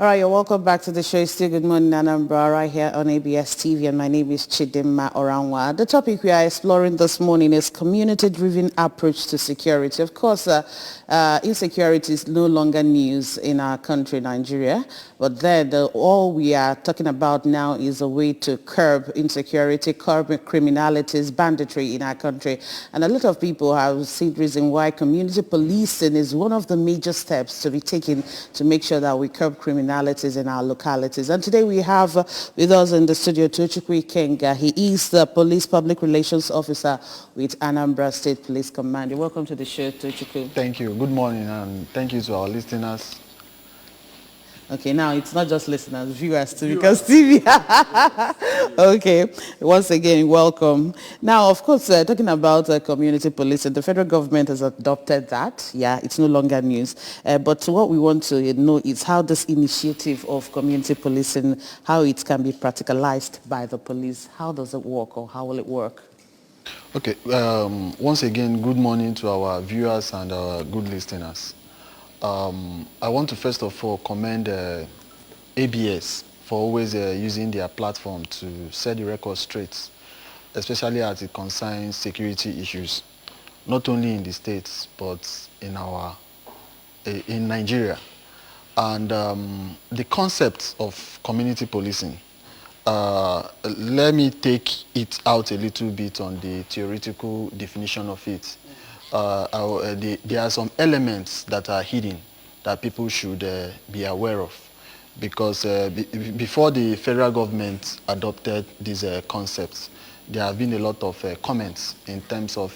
All right, you're welcome back to the show. Still good morning, Anambra, right here on ABS TV, and my name is Chidimma Oranwa. The topic we are exploring this morning is community-driven approach to security. Of course, insecurity is no longer news in our country, Nigeria, but then all we are talking about now is a way to curb insecurity, curb criminalities, banditry in our country. And a lot of people have seen reason why community policing is one of the major steps to be taken to make sure that we curb criminalities in our localities. And today we have with us in the studio Tochukwu Kenga. He is the Police Public Relations Officer with Anambra State Police Command. You're welcome to the show, Tochukwu. Thank you. Good morning, and thank you to our listeners. Okay, now it's not just listeners, viewers too, because TV. Okay, once again, welcome. Now, of course, talking about community policing, the federal government has adopted that. Yeah, it's no longer news. But what we want to know is how this initiative of community policing, how it can be practicalized by the police. How does it work, or how will it work? Okay, once again, good morning to our viewers and our good listeners. I want to first of all commend ABS for always using their platform to set the record straight, especially as it concerns security issues, not only in the States, but in Nigeria. And the concept of community policing, let me take it out a little bit on the theoretical definition of it. There are some elements that are hidden that people should be aware of, because before the federal government adopted these concepts, there have been a lot of comments in terms of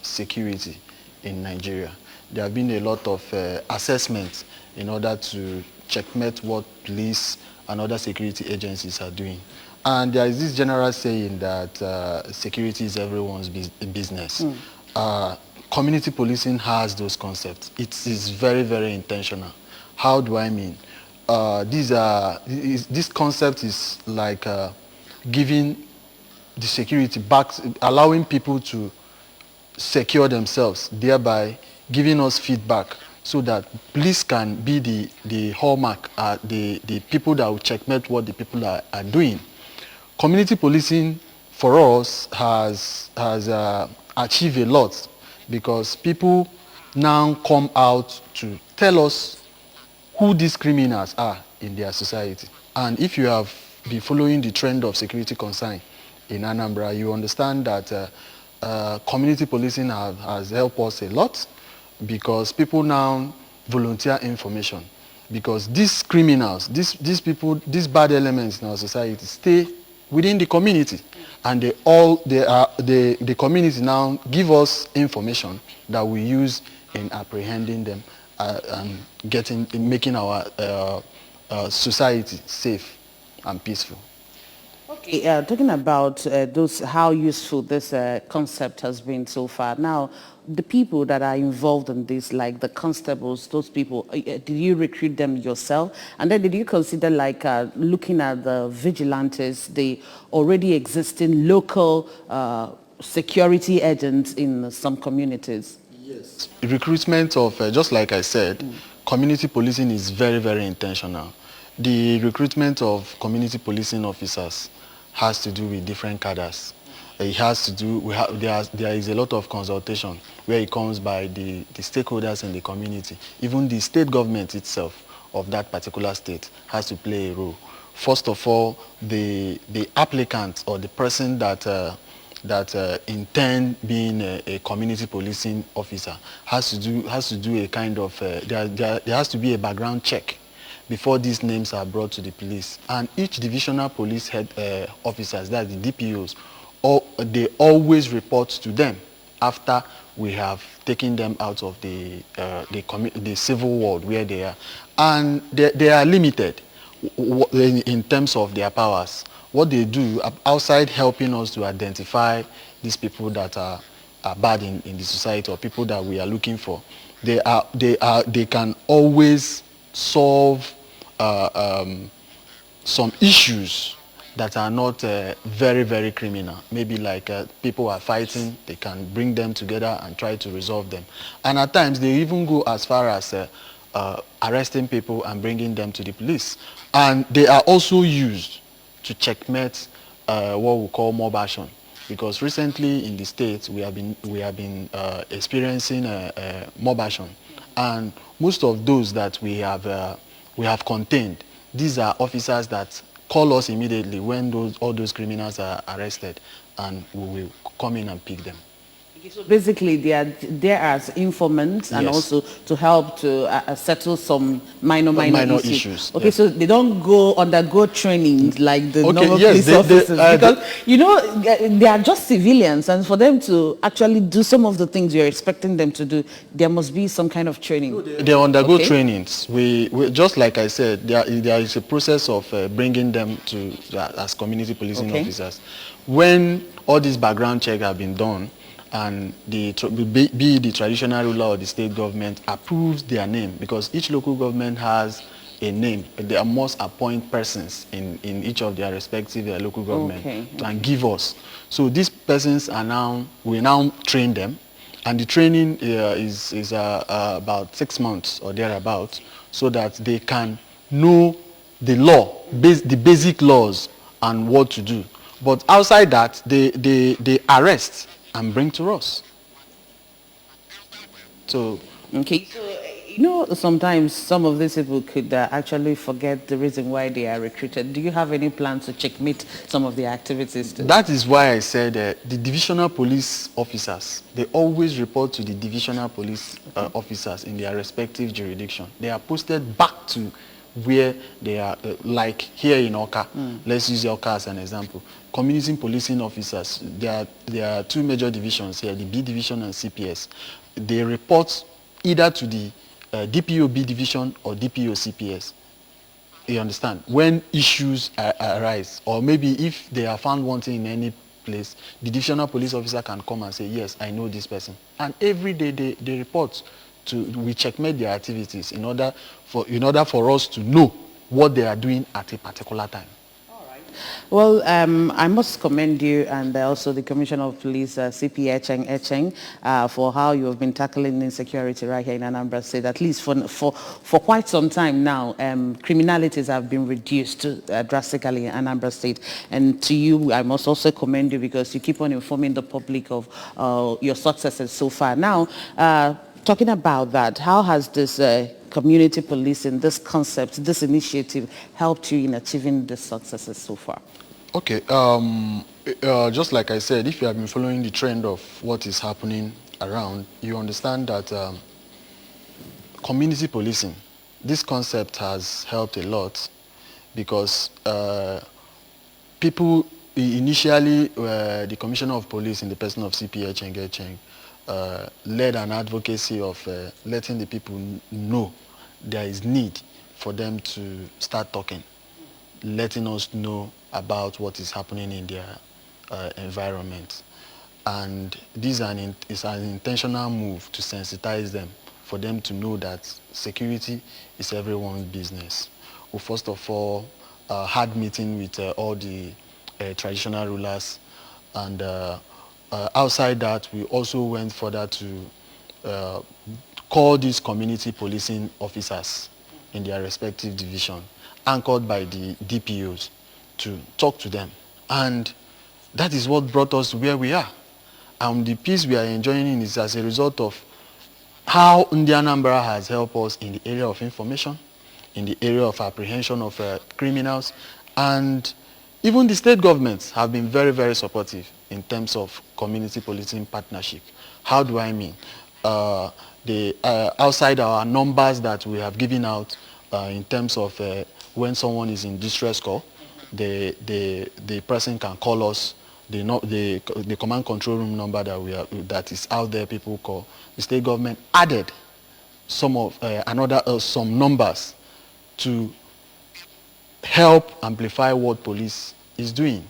security in Nigeria. There have been a lot of assessments in order to checkmate what police and other security agencies are doing. And there is this general saying that security is everyone's business. Community policing has those concepts. It is very, very intentional. How do I mean? This concept is like giving the security back, allowing people to secure themselves, thereby giving us feedback so that police can be the hallmark, the people that will checkmate what the people are doing. Community policing for us has achieved a lot, because people now come out to tell us who these criminals are in their society. And if you have been following the trend of security concern in Anambra, you understand that community policing has helped us a lot, because people now volunteer information. Because these criminals, these people, these bad elements in our society stay within the community, and the community now give us information that we use in apprehending them and making our society safe and peaceful. Okay, talking about how useful this concept has been so far. Now, the people that are involved in this, like the constables, those people, did you recruit them yourself? And then did you consider looking at the vigilantes, the already existing local security agents in some communities? Yes. Recruitment of, just like I said, community policing is very, very intentional. The recruitment of community policing officers has to do with different cadres. It has to do, there is a lot of consultation where it comes by the stakeholders in the community. Even the state government itself of that particular state has to play a role. First of all, the applicant or the person that intend being a community policing officer has to do a kind of, there has to be a background check before these names are brought to the police. And each divisional police head officers, that's the DPOs, they always report to them after we have taken them out of the civil world where they are. And they are limited in terms of their powers. What they do outside helping us to identify these people that are bad in the society, or people that we are looking for, they can always solve some issues that are not very, very criminal. Maybe like people are fighting, they can bring them together and try to resolve them. And at times they even go as far as arresting people and bringing them to the police. And they are also used to checkmate what we call mob action. Because recently in the States, we have been experiencing mob action. And most of those that we have contained, these are officers that call us immediately when all those criminals are arrested, and we will come in and pick them. So basically, they are there as informants and Yes. also to help to settle some minor issues. Okay, Yes. so they don't undergo training like the normal yes, police officers, because they- they are just civilians, and for them to actually do some of the things you're expecting them to do, there must be some kind of training. They undergo Okay. trainings. We just like I said, there is a process of bringing them to as community policing Okay. officers. When all these background checks have been done, and be the traditional ruler or the state government approves their name, because each local government has a name. They must appoint persons in each of their respective local government and give us. So these persons we now train them, and the training is about 6 months or thereabouts, so that they can know the law, the basic laws and what to do. But outside that, they arrest and bring to us. So Okay, so sometimes some of these people could actually forget the reason why they are recruited. Do you have any plan to checkmate some of their activities too? that is why I said the divisional police officers, they always report to the divisional police officers in their respective jurisdiction. They are posted back to where they are, like here in Oka. Let's use Oka as an example. Community policing officers, there are two major divisions here, the B division and CPS. They report either to the DPO B division or DPO CPS. You understand? When issues arise, or maybe if they are found wanting in any place, the divisional police officer can come and say, yes, I know this person. And every day they report we checkmate their activities in order for us to know what they are doing at a particular time. Well, I must commend you and also the Commissioner of Police, CP Echeng, for how you have been tackling insecurity right here in Anambra State. At least for quite some time now, criminalities have been reduced drastically in Anambra State. And to you, I must also commend you because you keep on informing the public of your successes so far. Now, talking about that, how has this community policing, this concept, this initiative helped you in achieving the successes so far? Okay, just like I said, if you have been following the trend of what is happening around, you understand that community policing, this concept has helped a lot, because people initially, the Commissioner of Police in the person of CP Echeng led an advocacy of letting the people know there is need for them to start talking, letting us know about what is happening in their environment. And this is an intentional move to sensitize them, for them to know that security is everyone's business. We first of all had meeting with all the traditional rulers, and outside that, we also went further to call these community policing officers in their respective division, anchored by the DPOs, to talk to them. And that is what brought us to where we are. And the peace we are enjoying is as a result of how Anambra has helped us in the area of information, in the area of apprehension of criminals, and even the state governments have been very, very supportive in terms of community policing partnership. How do I mean? Outside our numbers that we have given out in terms of when someone is in distress call, the person can call us. The command control room number that is out there, people call. The state government added some numbers to help amplify what police is doing.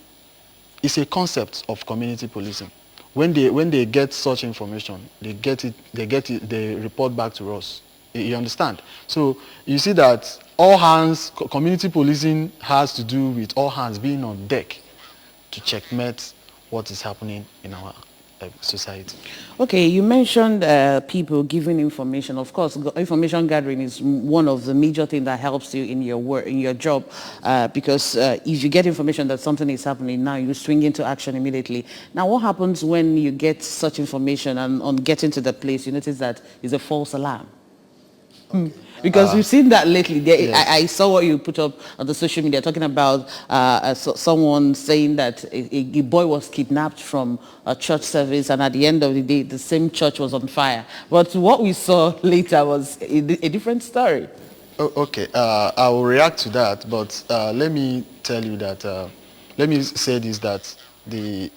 It's a concept of community policing. When they get such information, they report back to us. You understand? So you see that all hands, community policing has to do with all hands being on deck to checkmate what is happening in our society. Okay, you mentioned people giving information. Of course, information gathering is one of the major things that helps you in your work, in your job, because if you get information that something is happening now, you swing into action immediately. Now, what happens when you get such information and on getting to the place, you notice that it's a false alarm? Because we've seen that lately. Yes. I saw what you put up on the social media talking about someone saying that a boy was kidnapped from a church service, and at the end of the day, the same church was on fire. But what we saw later was a different story. Okay, I will react to that, but let me tell you that, let me say this, that the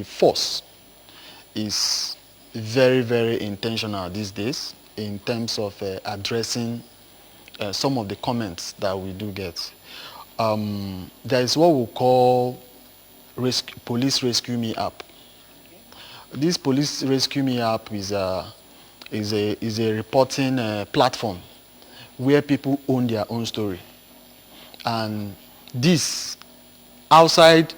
force is very, very intentional these days in terms of addressing some of the comments that we do get. There is what we call Police Rescue Me app. This Police Rescue Me app is a reporting platform where people own their own story. And this, outside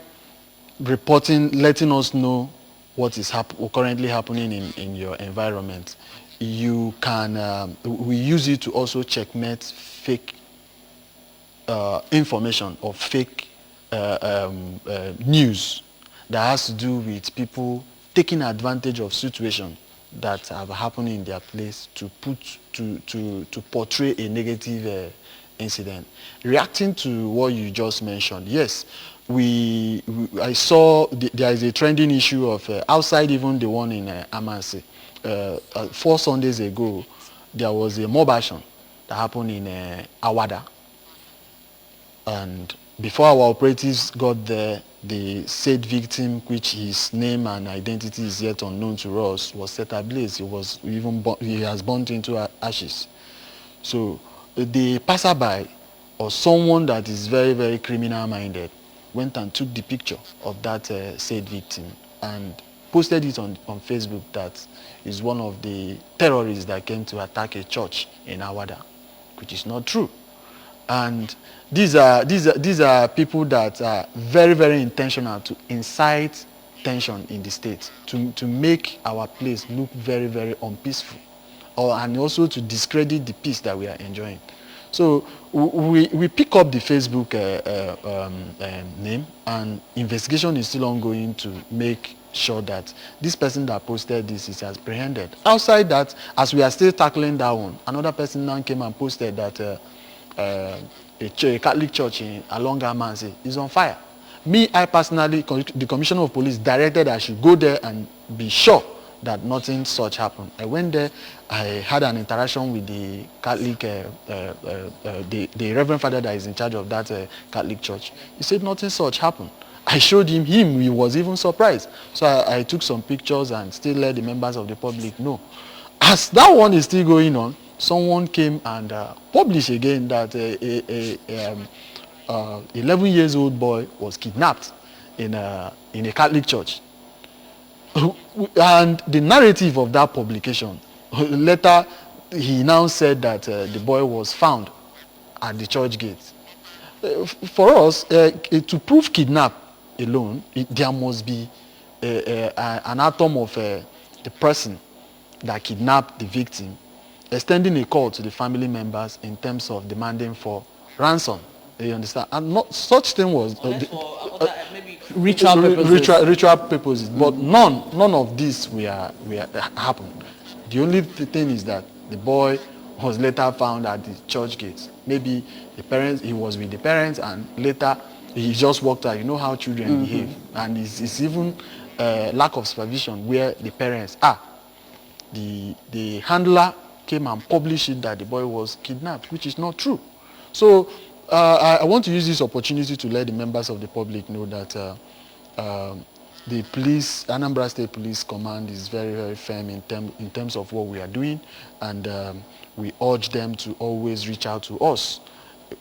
reporting, letting us know what is currently happening in your environment, you can, we use it to also checkmate fake information or fake news that has to do with people taking advantage of situations that have happened in their place to portray a negative incident. Reacting to what you just mentioned, yes, I saw there is a trending issue of outside even the one in Amansi. 4 Sundays ago, there was a mob action that happened in Awada. And before our operatives got there, the said victim, which his name and identity is yet unknown to us, was set ablaze. He has burnt into ashes. So the passerby or someone that is very, very criminal minded went and took the picture of that said victim and posted it on Facebook that is one of the terrorists that came to attack a church in Awada, which is not true. And these are people that are very, very intentional to incite tension in the state, to make our place look very, very unpeaceful, and also to discredit the peace that we are enjoying. So we pick up the Facebook name, and investigation is still ongoing to make sure that this person that posted this is apprehended. Outside that, as we are still tackling that one, another person now came and posted that a Catholic church along Amansi is on fire. I personally, the Commissioner of Police directed I should go there and be sure that nothing such happened. I went there, I had an interaction with the Catholic, the Reverend Father that is in charge of that Catholic church. He said nothing such happened. I showed him, he was even surprised. So I took some pictures and still let the members of the public know. As that one is still going on, someone came and published again that 11 years old boy was kidnapped in a Catholic church. And the narrative of that publication, later he now said that the boy was found at the church gate. For us, to prove kidnap alone, there must be an atom of the person that kidnapped the victim extending a call to the family members in terms of demanding for ransom. You understand? And not such thing was Maybe ritual purposes. Ritual purposes, but none of this happened. The only thing is that the boy was later found at the church gates. Maybe he was with the parents, and later he just walked out. You know how children behave, and it's even lack of supervision where the parents are. The handler came and published it that the boy was kidnapped, which is not true. So I want to use this opportunity to let the members of the public know that the police, Anambra State Police Command, is very, very firm in terms of what we are doing, and we urge them to always reach out to us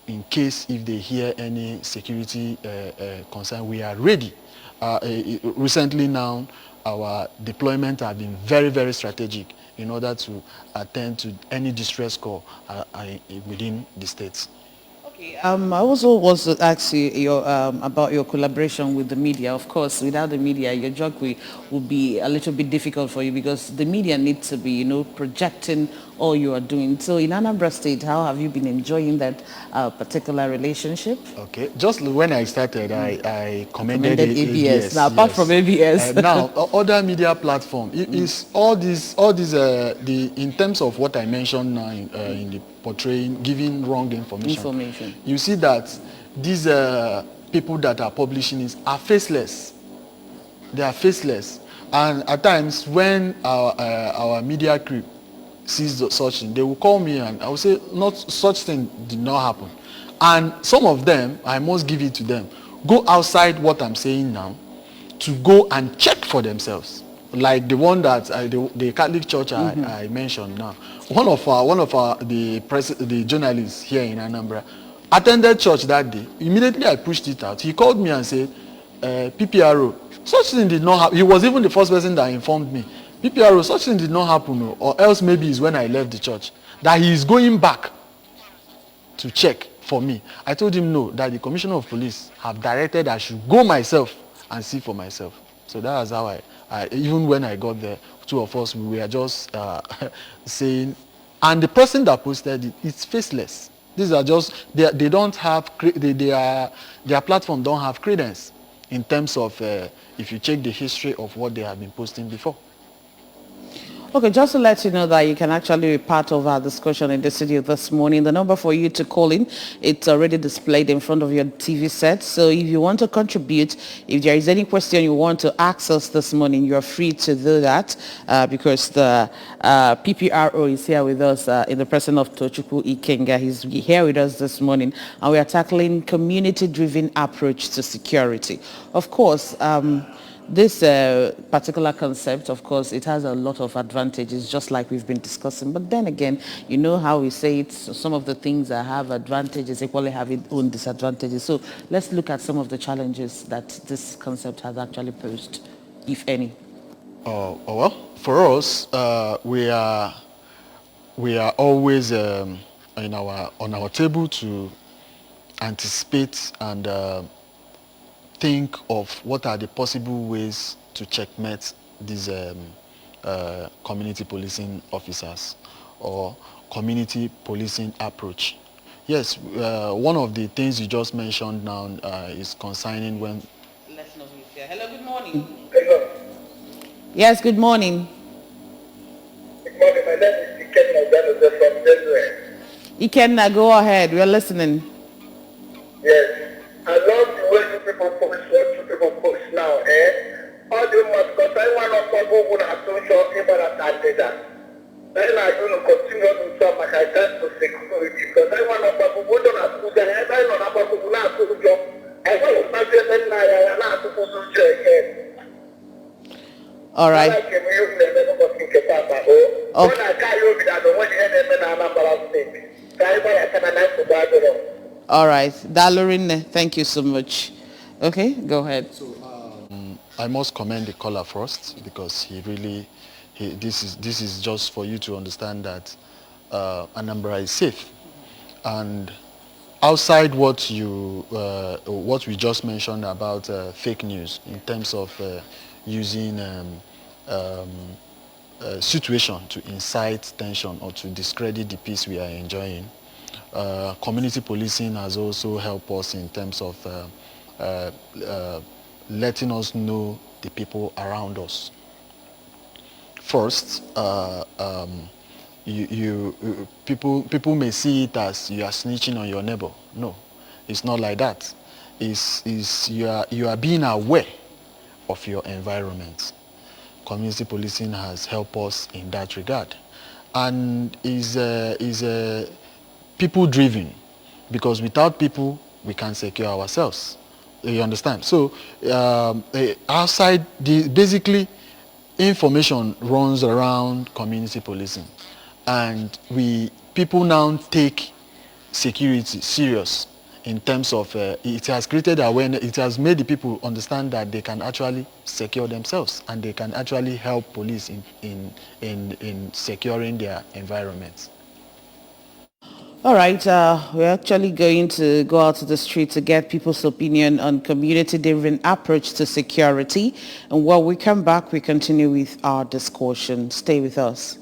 in case if they hear any security concern. We are ready. Recently now, our deployment have been very, very strategic in order to attend to any distress call within the states. I also want to ask you about your collaboration with the media. Of course, without the media, your job will be a little bit difficult for you because the media needs to be, projecting all you are doing. So in Anambra State, how have you been enjoying that particular relationship? Okay, just when I started, I commended Commended ABS. Now, ABS, apart from yes. ABS. Now, other media platform is all these the in terms of what I mentioned now in the portraying, giving wrong information. Information. You see that these people that are publishing it are faceless. They are faceless, and at times when our media crew sees such thing, they will call me and I will say, not such thing did not happen. And some of them, I must give it to them, go outside what I'm saying now to go and check for themselves. Like the one that the Catholic Church I mentioned now. The journalists here in Anambra attended church that day. Immediately I pushed it out. He called me and said, PPRO, such thing did not happen. He was even the first person that informed me. PPRO, such thing did not happen, or else maybe it's when I left the church. That he is going back to check for me. I told him no, that the Commissioner of Police have directed I should go myself and see for myself. So that was how I even when I got there, two of us, we were just saying, and the person that posted it, it's faceless. These are just, they don't have, their platform don't have credence in terms of, if you check the history of what they have been posting before. Okay, just to let you know that you can actually be part of our discussion in the studio this morning. The number for you to call in, it's already displayed in front of your TV set. So if you want to contribute, if there is any question you want to ask us this morning, you're free to do that because the PPRO is here with us in the person of Tochukwu Ikenga. He's here with us this morning, and we are tackling community-driven approach to security. Of course, this particular concept, of course, it has a lot of advantages, just like we've been discussing. But then again, you know how we say it, some of the things that have advantages equally have its own disadvantages. So let's look at some of the challenges that this concept has actually posed, if any. Well, for us, we are always on our table to anticipate and think of what are the possible ways to checkmate these community policing officers or community policing approach. Yes, one of the things you just mentioned now is concerning when... Let's know who's here. Hello, good morning. Yes, good morning. Good morning, my name is Ikenna from Delaware. Ikenna, go ahead. We're listening. Yes. I love the way you people post, what you people post now, all the must, because I want to go on a social about that data. Then I'm going to continue to talk like I said to security, because I want to go on a school, and I don't know about who not to do. I want to start getting my not to do again. All right. Okay. All right. Dalorin, thank you so much. Okay, go ahead. So I must commend the caller first because this is just for you to understand that Anambra is safe. And outside what we just mentioned about fake news in terms of using situation to incite tension or to discredit the peace we are enjoying, community policing has also helped us in terms of letting us know the people around us. First, people may see it as you are snitching on your neighbor. No, it's not like that. You are being aware of your environment. Community policing has helped us in that regard, and is people driven, because without people we can secure ourselves. You understand? So outside basically information runs around community policing, and people now take security serious in terms of it has created awareness. It has made the people understand that they can actually secure themselves and they can actually help police in securing their environments. All right, we're actually going to go out to the street to get people's opinion on community-driven approach to security. And when we come back, we continue with our discussion. Stay with us.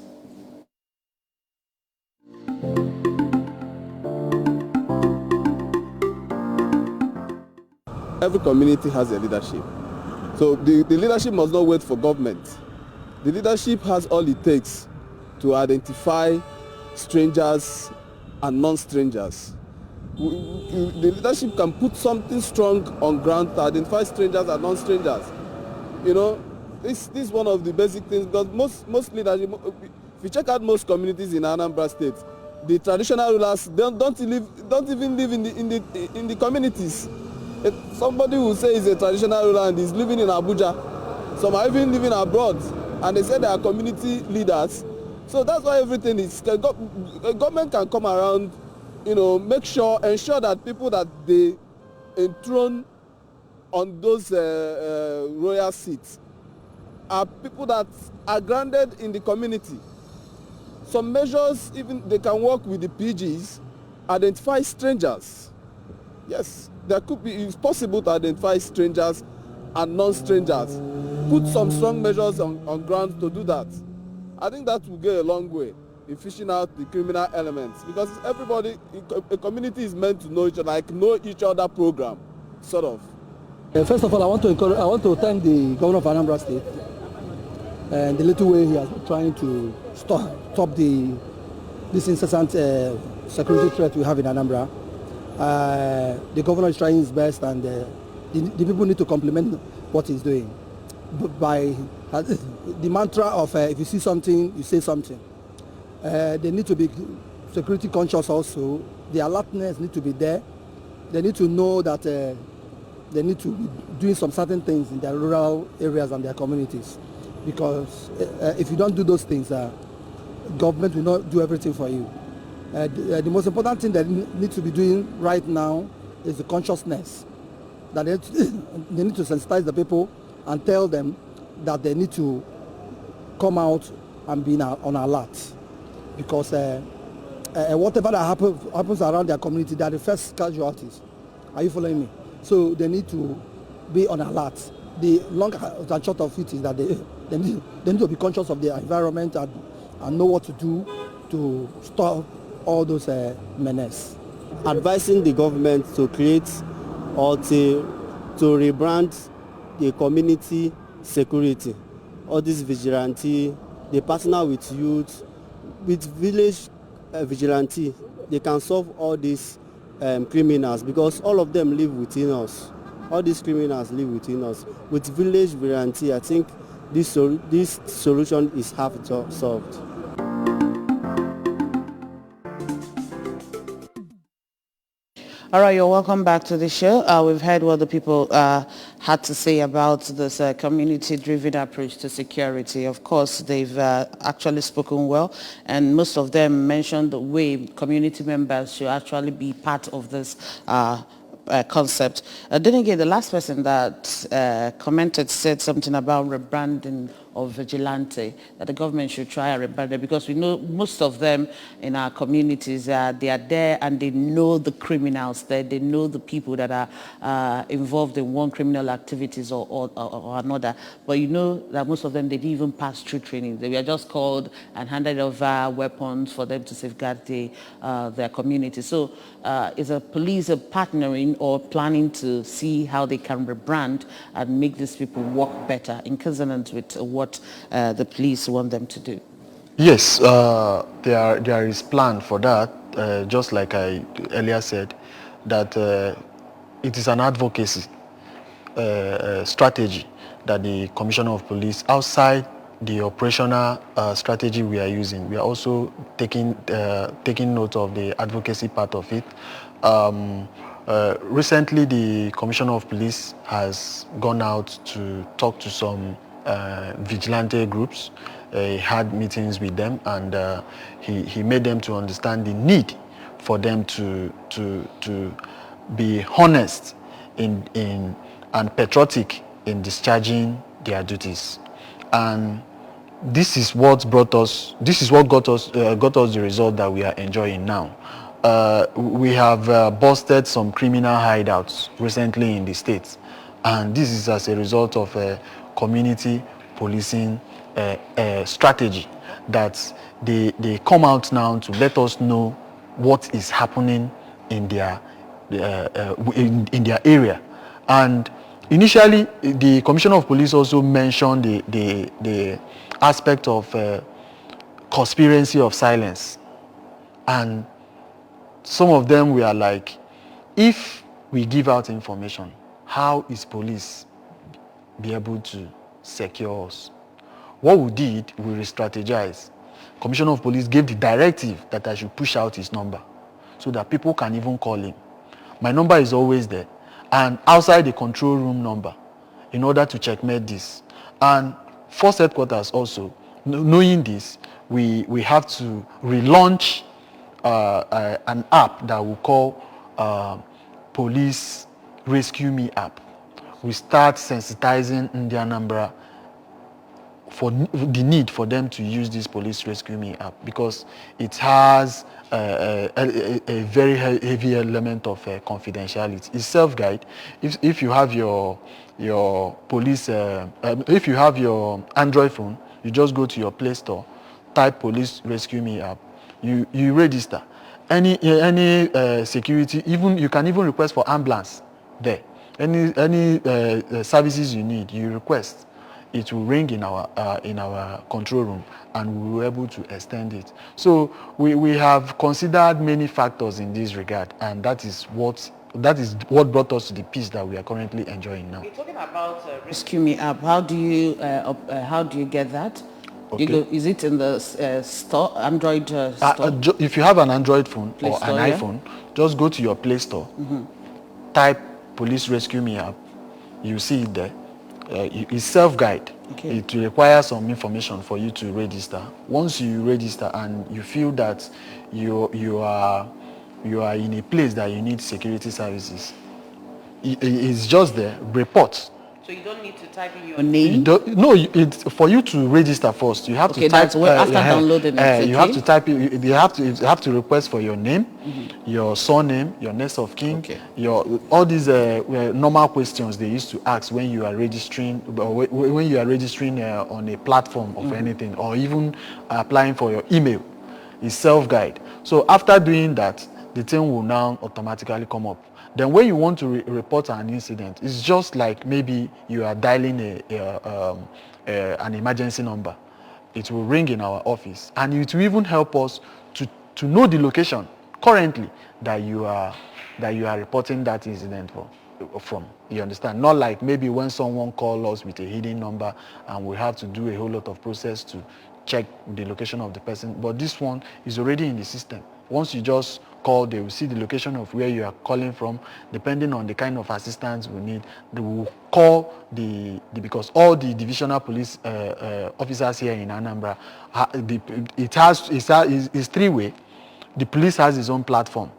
Every community has a leadership. So the leadership must not wait for government. The leadership has all it takes to identify strangers and non-strangers. The leadership can put something strong on ground to identify strangers and non-strangers. You know, this is one of the basic things, because most leadership, if you check out most communities in Anambra State, the traditional rulers don't even live in the communities. Somebody will say he's a traditional ruler and is living in Abuja. Some are even living abroad, and they say they are community leaders. So that's why everything is, government can come around, you know, ensure that people that they enthrone on those royal seats are people that are grounded in the community. Some measures, even they can work with the PGs, identify strangers. Yes, it's possible to identify strangers and non-strangers. Put some strong measures on ground to do that. I think that will go a long way in fishing out the criminal elements, because a community is meant to know each other, like know each other program, sort of. First of all, I want to thank the governor of Anambra State and the little way he has been trying to stop this incessant security threat we have in Anambra. The governor is trying his best, and the people need to compliment what he's doing by the mantra of if you see something, you say something. They need to be security conscious also. The alertness need to be there. They need to know that they need to be doing some certain things in their rural areas and their communities, because if you don't do those things, government will not do everything for you. The most important thing that need to be doing right now is the consciousness, that they need to sensitize the people and tell them that they need to come out and be on alert, because whatever that happens around their community, they are the first casualties. Are you following me? So they need to be on alert. The long and short of it is that they need to be conscious of their environment and know what to do to stop all those menaces. Advising the government to create or to rebrand the community security. All this vigilante, they partner with youth, with village vigilante. They can solve all these criminals, because all of them live within us. All these criminals live within us. With village vigilante, I think this solution is half solved. All right, you're welcome back to the show. We've heard what the people had to say about this community-driven approach to security. Of course, they've actually spoken well, and most of them mentioned the way community members should actually be part of this concept. Then again, the last person that commented said something about rebranding of vigilante, that the government should try and rebrand it, because we know most of them in our communities, they are there and they know the criminals there, they know the people that are involved in one criminal activities or another. But you know that most of them, they didn't even pass through training. They were just called and handed over weapons for them to safeguard their community. So is a police partnering or planning to see how they can rebrand and make these people work better in consonance with what the police want them to do? Yes, there is plan for that. Just like I earlier said, that it is an advocacy strategy that the Commissioner of Police, outside the operational strategy we are using, we are also taking note of the advocacy part of it. Recently, the Commissioner of Police has gone out to talk to some vigilante groups. He had meetings with them, and he made them to understand the need for them to be honest and patriotic in discharging their duties. And this is what got us the result that we are enjoying now. we have busted some criminal hideouts recently in the states, and this is as a result of a community policing strategy that they come out now to let us know what is happening in their in their area. And initially, the Commissioner of Police also mentioned the aspect of conspiracy of silence, and some of them were like, if we give out information, how is police be able to secure us? What we did, we re-strategized. Commissioner of Police gave the directive that I should push out his number so that people can even call him. My number is always there, and outside the control room number, in order to checkmate this. And Force Headquarters also, knowing this, we have to relaunch an app that we call Police Rescue Me app. We start sensitizing in the Anambra for the need for them to use this Police Rescue Me app, because it has a very heavy element of confidentiality. It's self-guide. If you have your police, if you have your Android phone, you just go to your Play Store, type Police Rescue Me app, you register. Any security, even you can even request for ambulance there. Any services you need, you request. It will ring in our control room, and we were able to extend it. So we have considered many factors in this regard, and that is what brought us to the peace that we are currently enjoying now. You're talking about Rescue Me app. How do you get that? Okay. Is it in the store, Android store? If you have an Android phone Play or Store, an yeah? iPhone, just go to your Play Store, type Police Rescue Me app, you see it there. It's self-guide. Okay. It will require some information for you to register. Once you register and you feel that you are in a place that you need security services, it's just there. Report. So you don't need to type in your name? It's for you to register first. You have to type. That's after downloading it. You have to type. You have to request for your name, your surname, your next of kin, all these normal questions they used to ask when you are registering, on a platform of anything, or even applying for your email. It's self-guide. So after doing that, the thing will now automatically come up. Then when you want to report an incident, it's just like maybe you are dialing an emergency number. It will ring in our office, and it will even help us to know the location currently that you are reporting that incident from. You understand? Not like maybe when someone calls us with a hidden number and we have to do a whole lot of process to check the location of the person. But this one is already in the system. Once you just call, they will see the location of where you are calling from. Depending on the kind of assistance we need, they will call because all the divisional police officers here in Anambra, it's three-way. The police has its own platform,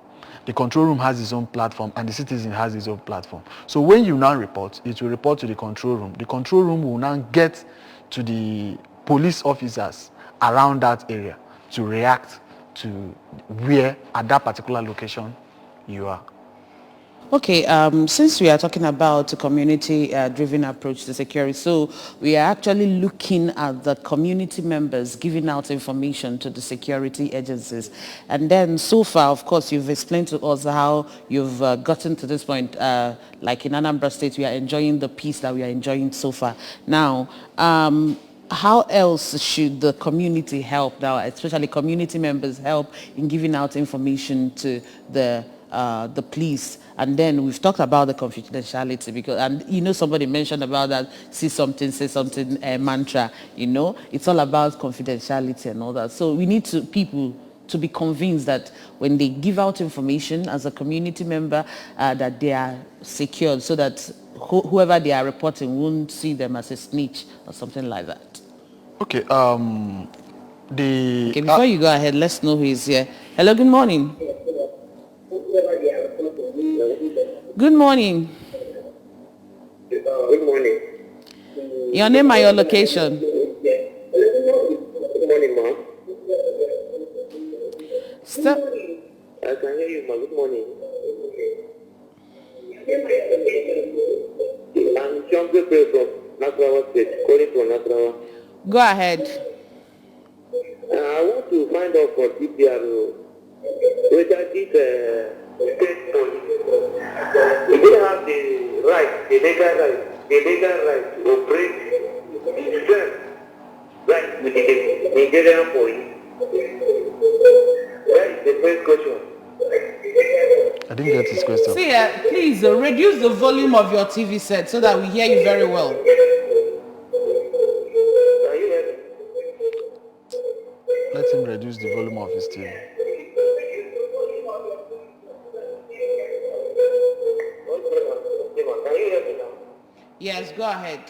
the control room has its own platform, and the citizen has its own platform. So when you now report, it will report to the control room. The control room will now get to the police officers around that area to react to where at that particular location you are. Okay, since we are talking about a community-driven approach to security, so we are actually looking at the community members giving out information to the security agencies. And then so far, of course, you've explained to us how you've gotten to this point. Like in Anambra State, we are enjoying the peace that we are enjoying so far. Now, how else should the community help now, especially community members help in giving out information to the police? And then we've talked about the confidentiality, because, and somebody mentioned about that, see something, say something mantra, it's all about confidentiality and all that. So we need people to be convinced that when they give out information as a community member, that they are secured, so that whoever they are reporting won't see them as a snitch or something like that. Okay. Before you go ahead, let's know who is here. Hello, good morning. Good morning. Good morning. Your name and your location. Good morning, ma'am. Stop. Can morning. I'm Champion from Nasarawa State, calling from Nasarawa. Go ahead. I want to find out for DPRO whether this state police, do they have the right, the legal right to operate itself, right, with the Nigerian police? That is the first question. I didn't get his question. See, please reduce the volume of your TV set so that we hear you very well. Are you ready? Let him reduce the volume of his TV. Can you hear me now? Yes, go ahead.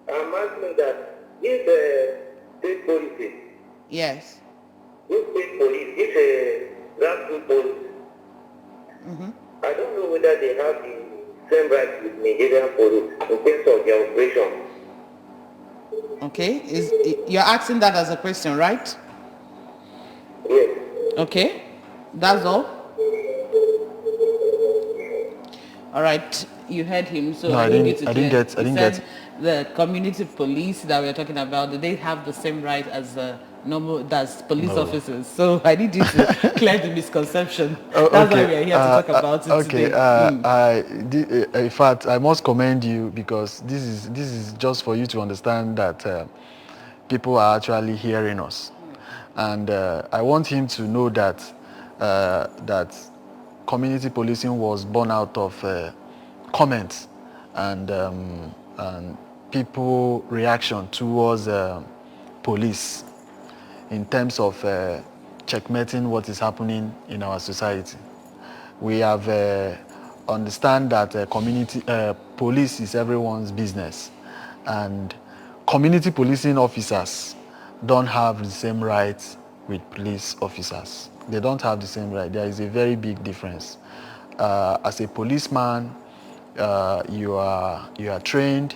I'm asking that this state police, Yes. this state police, this grassroots police, I don't know whether they have the same rights with Nigerian police in terms of their operation. Okay. You're asking that as a question, right? Yes. Okay. That's all. All right. You heard him. So No, I didn't get. The community police that we're talking about, do they have the same right as that's police officers? So I need you to clear the misconception. That's why we're here to talk about it today. In fact, I must commend you because this is just for you to understand that people are actually hearing us, and I want him to know that that community policing was born out of comments and people reaction towards police in terms of checkmating what is happening in our society. We have understand that community police is everyone's business, and community policing officers don't have the same rights with police officers. They don't have the same right. There is a very big difference. As a policeman, you are trained,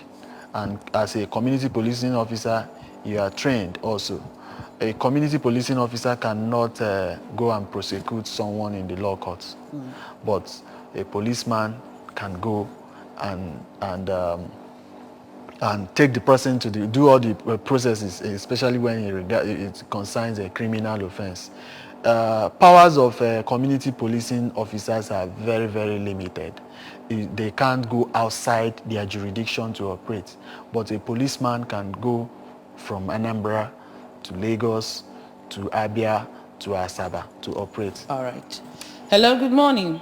and as a community policing officer, you are trained also. A community policing officer cannot go and prosecute someone in the law courts, but a policeman can go and take the person to do all the processes, especially when it concerns a criminal offense. Powers of community policing officers are very, very limited. They can't go outside their jurisdiction to operate, but a policeman can go from Anambra to Lagos to Abia to Asaba to operate. All right. Hello, good morning.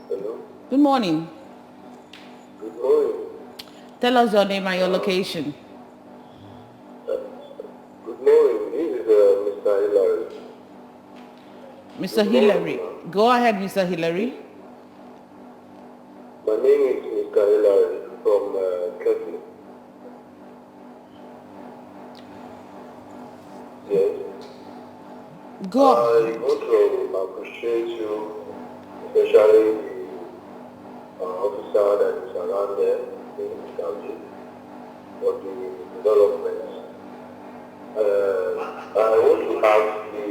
Hello? Good morning. Good morning. Tell us your name and your location. Good morning. This is Mr. Hillary. Mr. Hillary. Go ahead, Mr. Hillary. My name is Mr. Hillary from Turkey. Yes. Go. I want to appreciate you, especially the officer that is around there in the county for the development. I want to ask the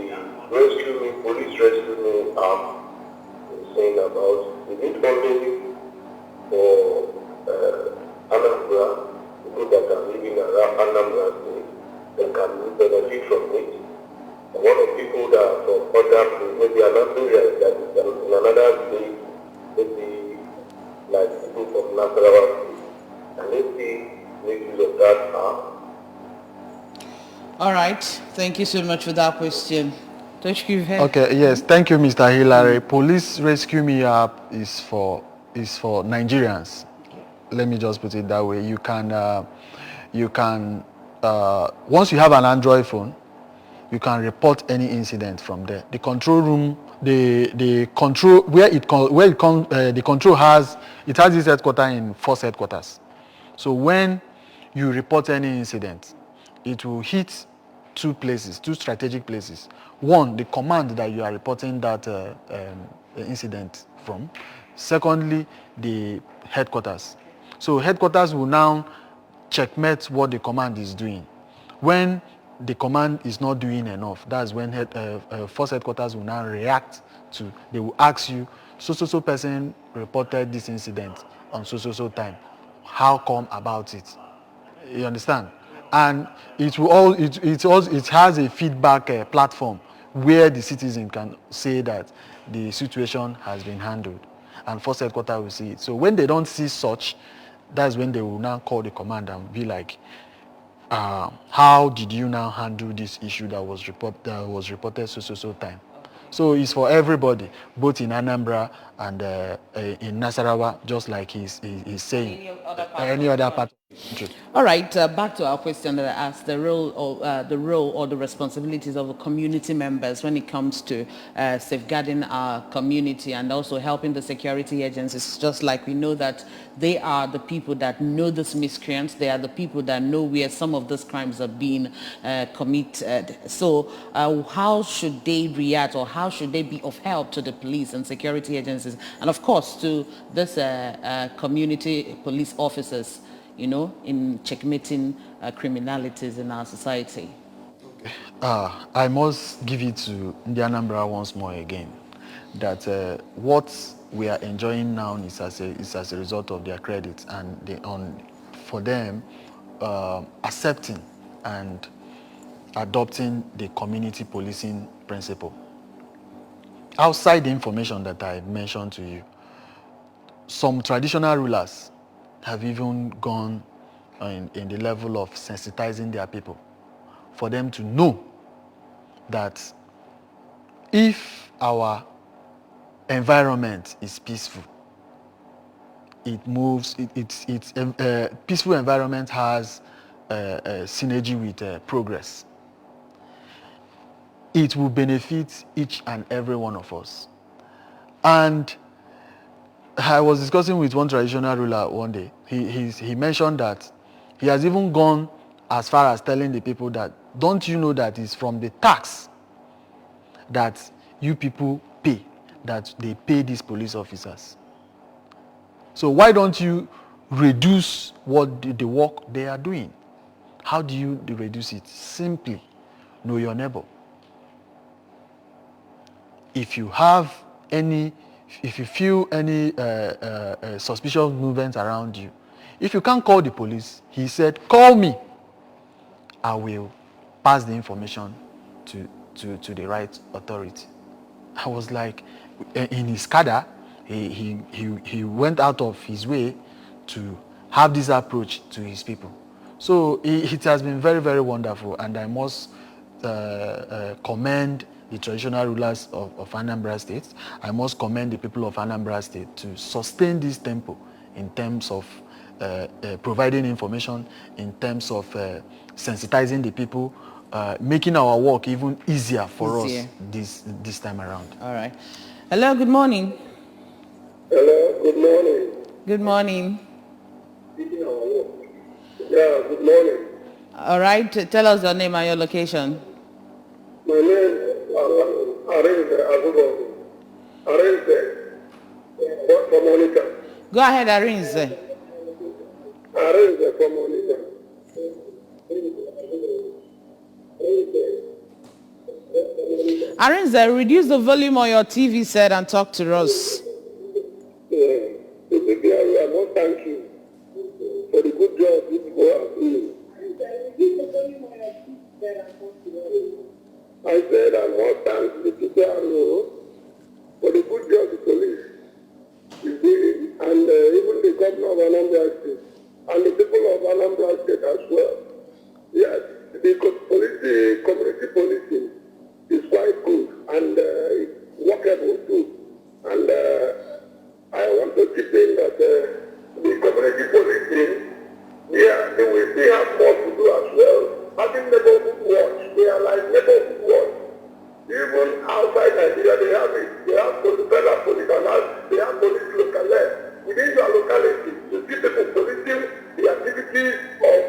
police rescue me app is saying about, is it only for Anambra, people that are living around Anambra State, that can benefit from it? And one of people that are from other, maybe another area that is in another state, maybe like people from Nasarawa State, and let's see, make use of that app. All right. Thank you so much for that question. Okay, yes, thank you, Mr. Hillary. Police Rescue Me app is for Nigerians. Let me just put it that way. You can once you have an Android phone, you can report any incident from there. The control room, the control the control has its headquarters in Force headquarters. So when you report any incident, it will hit two strategic places. One, the command that you are reporting that incident from. Secondly, the headquarters. So headquarters will now checkmate what the command is doing. When the command is not doing enough, that's when force headquarters will now react to, they will ask you, so person reported this incident on so time. How come about it? You understand? And it will all it has a feedback platform where the citizen can say that the situation has been handled, and force headquarters will see it. So when they don't see such, that's when they will now call the command and be like, how did you now handle this issue that was reported so time? So it's for everybody, both in Anambra and in Nasarawa, just like he's saying. Any other part of the country. All right, back to our question that I asked, the role or the responsibilities of the community members when it comes to safeguarding our community and also helping the security agencies, just like we know that they are the people that know these miscreants, they are the people that know where some of these crimes are being committed. So how should they react, or how should they be of help to the police and security agencies, and of course to this community police officers, in checkmating criminalities in our society? I must give it to the Anambra once more again, that what we are enjoying now is as a result of their credit, and for them accepting and adopting the community policing principle. Outside the information that I mentioned to you, some traditional rulers have even gone in the level of sensitizing their people for them to know that if our environment is peaceful, it moves, peaceful environment has synergy with progress. It will benefit each and every one of us. And I was discussing with one traditional ruler one day. He mentioned that he has even gone as far as telling the people that, don't you know that it's from the tax that you people pay, that they pay these police officers? So why don't you reduce the work they are doing? How do you reduce it? Simply know your neighbor. If you feel any suspicious movements around you, if you can't call the police, he said, call me. I will pass the information to the right authority. I was like, in his cadre, he went out of his way to have this approach to his people. So it has been very, very wonderful, and I must commend the traditional rulers of Anambra State. I must commend the people of Anambra State to sustain this tempo in terms of providing information, in terms of sensitizing the people, making our work even easier for us this time around. All right. Hello, good morning. Hello, good morning. Good morning. Yeah, good morning. All right, tell us your name and your location. My name is Arinze Agubo. Arinze, from Monica. Go ahead, Arinze. Arinze from Monica. Arinze, reduce the volume on your TV set and talk to us. Yeah, basically, I want to thank you for the good job you people are doing. I said I want to thank the people for the good job the police is doing, and even the governor of Anambra State, and the people of Anambra State as well. Yes, the community policing is quite good, and it's workable too. And I want to keep saying that the community policing, they will still have more to do as well. Having neighborhood watch, they are like neighborhood watch. Even outside Nigeria, they have it. They have federal police and they have police locally. Within your locality, you see people policing the activities of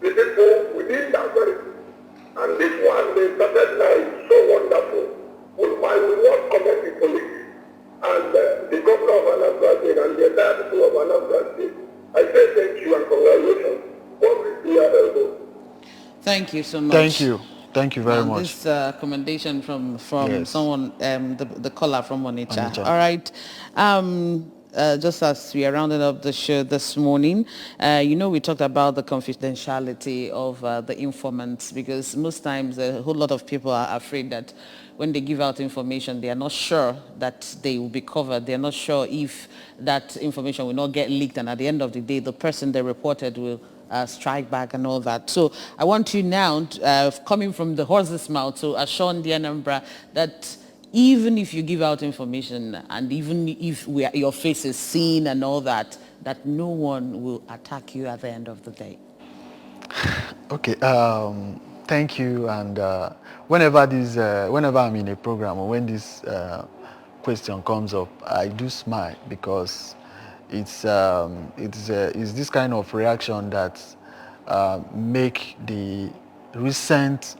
the people within that very. And this one they started now is so wonderful. We want commend the police and the governor of Anambra State and the entire people of Anambra State. I say thank you and congratulations. God bless you. Thank you so much. Thank you. Thank you very And much. this commendation from Yes. someone, the caller from Onitsha. Onitsha. All right. Just as we are rounding up the show this morning, we talked about the confidentiality of the informants, because most times a whole lot of people are afraid that when they give out information, they are not sure that they will be covered. They are not sure if that information will not get leaked, and at the end of the day, the person they reported will strike back and all that. So I want you now, coming from the horse's mouth, to assure the Anambra that even if you give out information and even if your face is seen and all that, that no one will attack you at the end of the day. Okay. Thank you. And whenever I'm in a program or when this question comes up, I do smile, because it's this kind of reaction that make the recent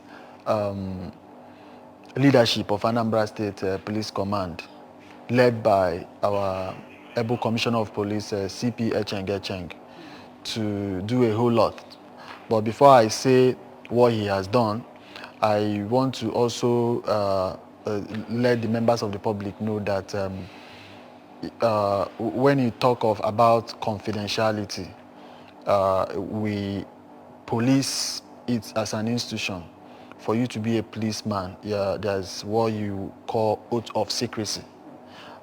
leadership of Anambra State Police Command, led by our able Commissioner of Police, CP Echeng, to do a whole lot. But before I say what he has done, I want to also let the members of the public know that when you talk about confidentiality, we police it as an institution. For you to be a policeman, there's what you call oath of secrecy.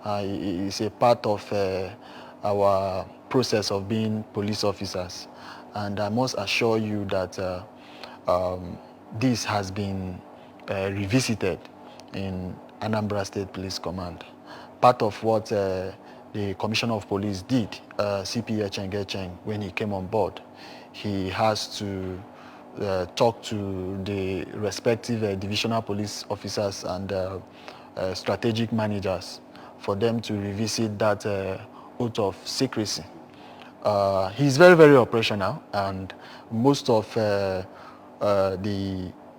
It's a part of our process of being police officers. And I must assure you that this has been revisited in Anambra State Police Command. Part of what the Commissioner of Police did, CP Echeng, when he came on board, he has to talk to the respective divisional police officers and strategic managers for them to revisit that oath of secrecy. He's very, very operational, and most of the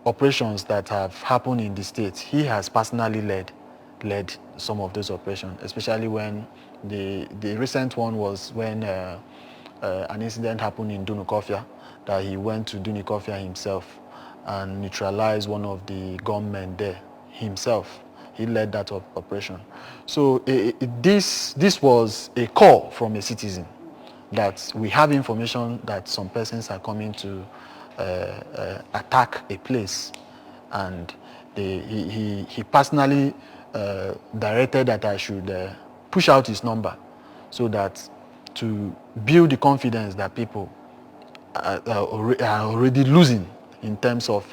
operations that have happened in the state, he has personally led some of those operations, especially when the recent one was when an incident happened in Dunukofia, that he went to Dunukofia himself and neutralized one of the gunmen there himself. He led that operation. So this was a call from a citizen that we have information that some persons are coming to attack a place, and he personally directed that I should push out his number, so that to build the confidence that people are already losing in terms of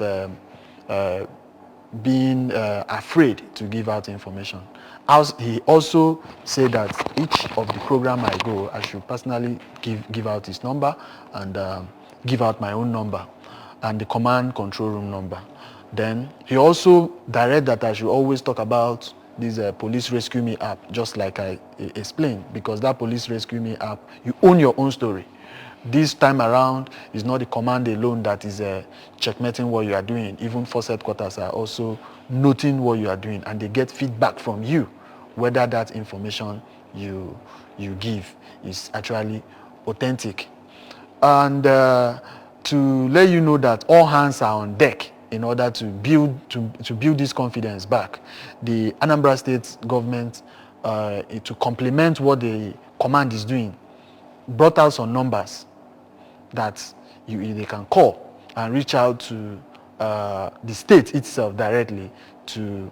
being afraid to give out information. As he also said that each of the program I go, I should personally give out his number and give out my own number and the command control room number. Then he also directed that I should always talk about this Police Rescue Me app, just like I explained, because that Police Rescue Me app, you own your own story. This time around, it's not the command alone that is checkmating what you are doing. Even force headquarters are also noting what you are doing, and they get feedback from you whether that information you give is actually authentic. And to let you know that all hands are on deck in order to build this confidence back, the Anambra State government, to complement what the command is doing, brought out some numbers that they can call and reach out to the state itself directly to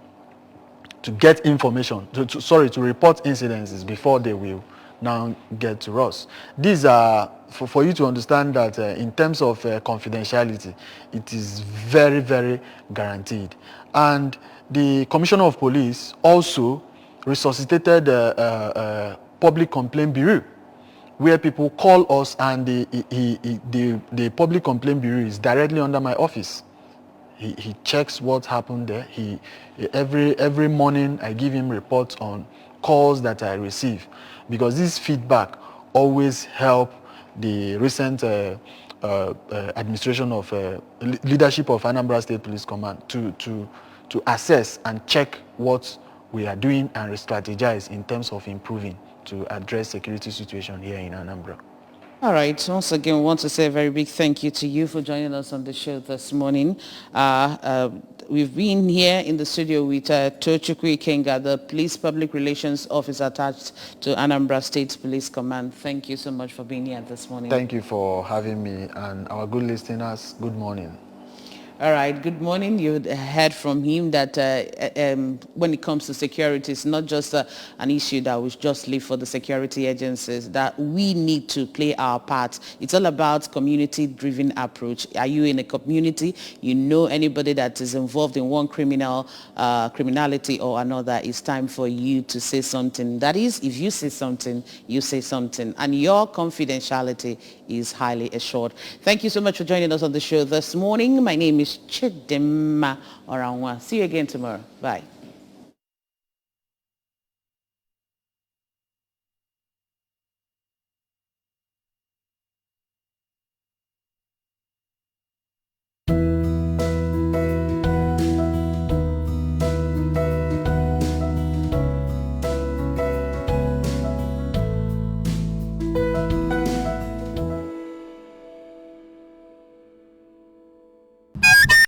get information, to report incidences before they will now get to us. These are, for you to understand that in terms of confidentiality, it is very, very guaranteed. And the Commissioner of Police also resuscitated Public Complaint Bureau, where people call us, and the Public Complaint Bureau is directly under my office. He checks what happened there. Every morning I give him reports on calls that I receive, because this feedback always help the recent administration of leadership of Anambra State Police Command to assess and check what we are doing and re-strategize in terms of improving to address security situation here in Anambra. All right. Once again, we want to say a very big thank you to you for joining us on the show this morning. We've been here in the studio with Tochukwu Ikenga, the Police Public Relations Officer attached to Anambra State Police Command. Thank you so much for being here this morning. Thank you for having me, and our good listeners, good morning. All right, good morning. You heard from him that when it comes to security, it's not just an issue that we just leave for the security agencies, that we need to play our part. It's all about community-driven approach. Are you in a community? You know anybody that is involved in one criminality or another, it's time for you to say something. That is, if you say something, you say something. And your confidentiality is highly assured. Thank you so much for joining us on the show this morning. My name is Chidimma Oranwa. See you again tomorrow. Bye.